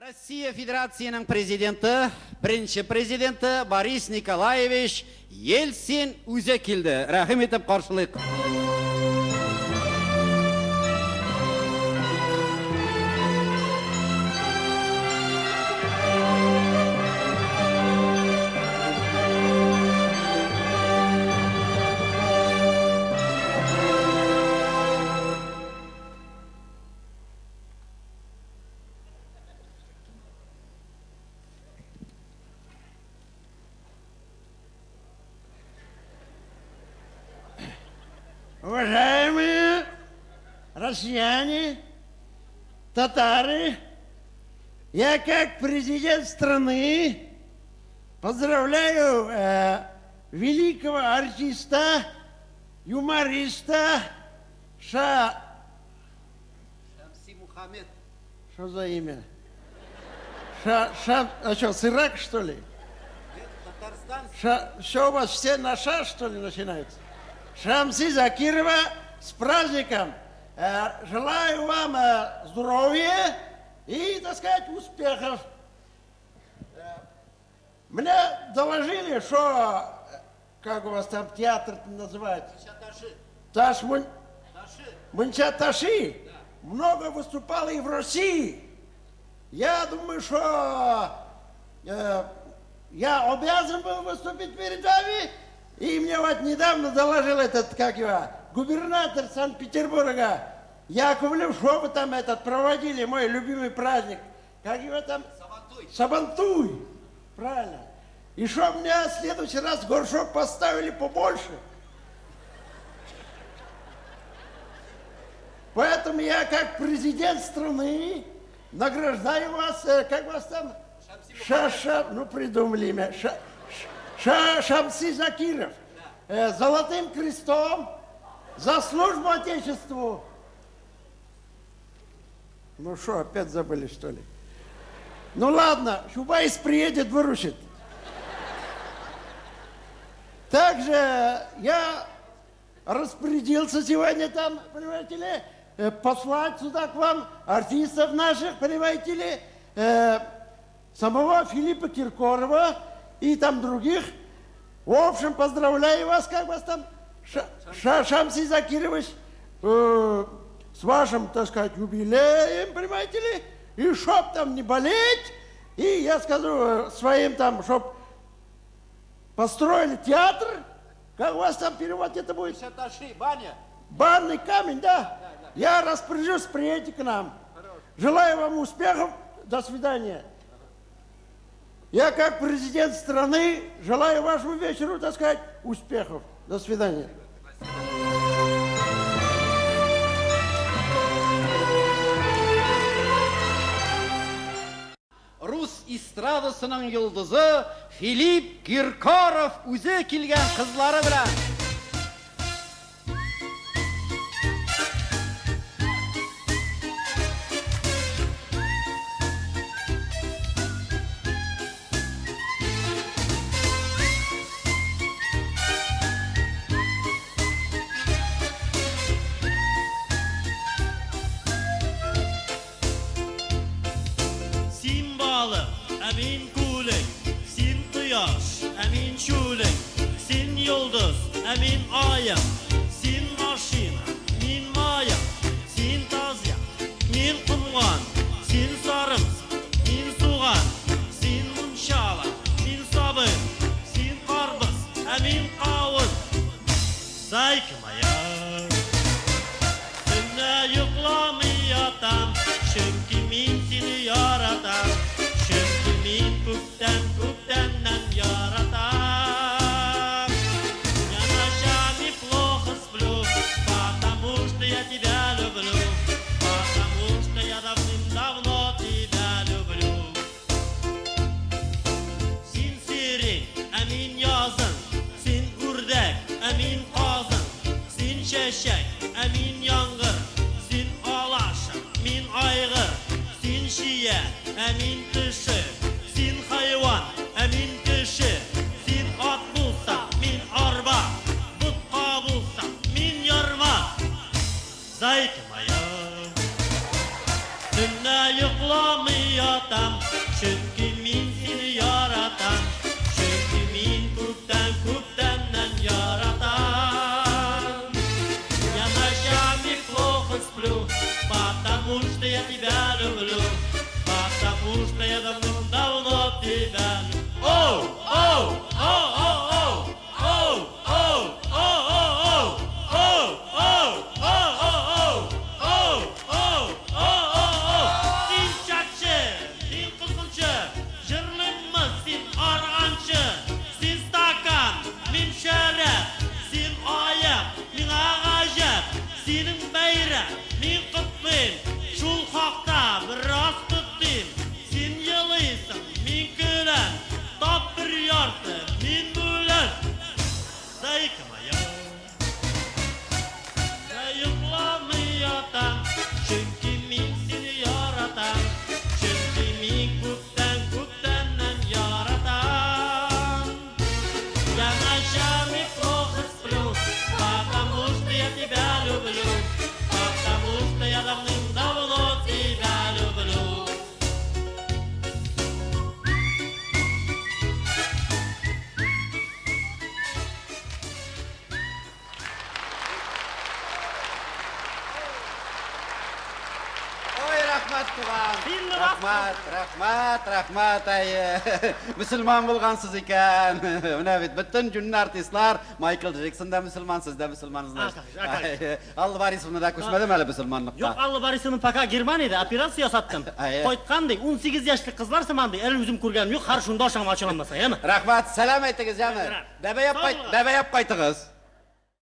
Россия Федерацияның президенті, бірінші президенті Борис Николаевич Ельцин үзе келді. Рахым етіп қаршылық. Уважаемые россияне, татары, я как президент страны поздравляю великого артиста, юмориста Шамси Мухаммед. Что за имя? А что, Сырак, что ли? Татарстан. Что у вас все на ша, что ли, начинаются? Шамси Закирова, с праздником! Желаю вам здоровья и, так сказать, успехов. Мне доложили, что, как у вас там театр называется? Мунчаташи. Много выступал и в России. Я думаю, что я обязан был выступить перед вами. И мне вот недавно доложил этот, как его, губернатор Санкт-Петербурга Яковлев, что вы там проводили, мой любимый праздник. Как его там? Сабантуй. Правильно. И что мне в следующий раз горшок поставили побольше. Поэтому я, как президент страны, награждаю вас, как вас там? Ну, придумали имя. Шамси Закиров, золотым крестом за службу Отечеству. Ну что, опять забыли, что ли? Ну ладно, Чубайс приедет, выручит. Также я распорядился сегодня там, понимаете ли, послать сюда к вам артистов наших, понимаете ли, самого Филиппа Киркорова и там других. В общем, поздравляю вас, как вас там, Шамси Закирович, с вашим, так сказать, юбилеем, понимаете ли, и чтоб там не болеть, и я скажу своим там, чтоб построили театр, как у вас там перевод это будет? Баня. Банный камень, да? Я распоряжусь, приедете к нам. Желаю вам успехов, до свидания. Я, как президент страны, желаю вашему вечеру, так сказать, успехов. До свидания. Рус эстрадасының йылдызы Филипп Киркоров үзе келген қызлары білән. Amin kulek, sin kıyaş, amin çulek, sin yıldız, amin ayım, sin maşina, min maya, sin tazya, min kumgan, sin sarımız, min suğan, sin munşala, min sabın, sin karbız, amin kavun, saykmaya. Sünne yıklamayatan, çünkü min seni yaratan. Күптәннән яратам. Я ночами плохо сплю, потому что я тебя люблю, потому что я давным-давно тебя люблю. Син сирень, амин язын, син үрдәк, амин казын, син чәчәк, амин яңгыр, син алашым, мин айгыр, син шия, амин кеше. Син хайван, амин кеше, син ат булса, мин арба, бутка булса, мин ярма. Зайка моя, төнне йокламый ятам, Çünkü min seni yaratan, çünkü min көптәннән ярatan. Я ночами плохо сплю, потому что я тебя люблю, потому что я давным-давно тебя люблю. Оу, оу, оу, оу, оу, оу, оу, оу, оу, оу, оу, оу, оу, оу, оу, оу, оу. Син чакчы, син кызылчы, жырлыммы син арганчы, син стакан, мин шәрәп, син аяк, мин агажап, синең бәйрәм, мин котлыйм, шул хакта бераз туттым, син елыйсың, мин көләм, тап бер ярты, мин бүлән. Зайка моя, я йокламый ятам, чөнки мин сине яратам, чөнки мин күптәннән яратам. Я ночами плохо сплю, потому что я тебя люблю, потому что я давным-давно тебя люблю. Ой, рахмат туган. Синне Рахмат, ай. Müslüman bulgansız икән. Менә бит bütün жүннәр артистлар, Майкл Джексон да мөселман, сез дә мөселмансыз. Алла Борисовна да күчмәдем әле мөселманлыкка. Yok Allı Борисовна пока Германияда операция ясаттым. Кайткандай 18 яшьлек кызлар сымандай әле үзем күргәнем юк, хар шунда ашам ачыламаса, яме? Рахмат, сәлам әйтегез, яме. Дәбә яп кайтыгыз.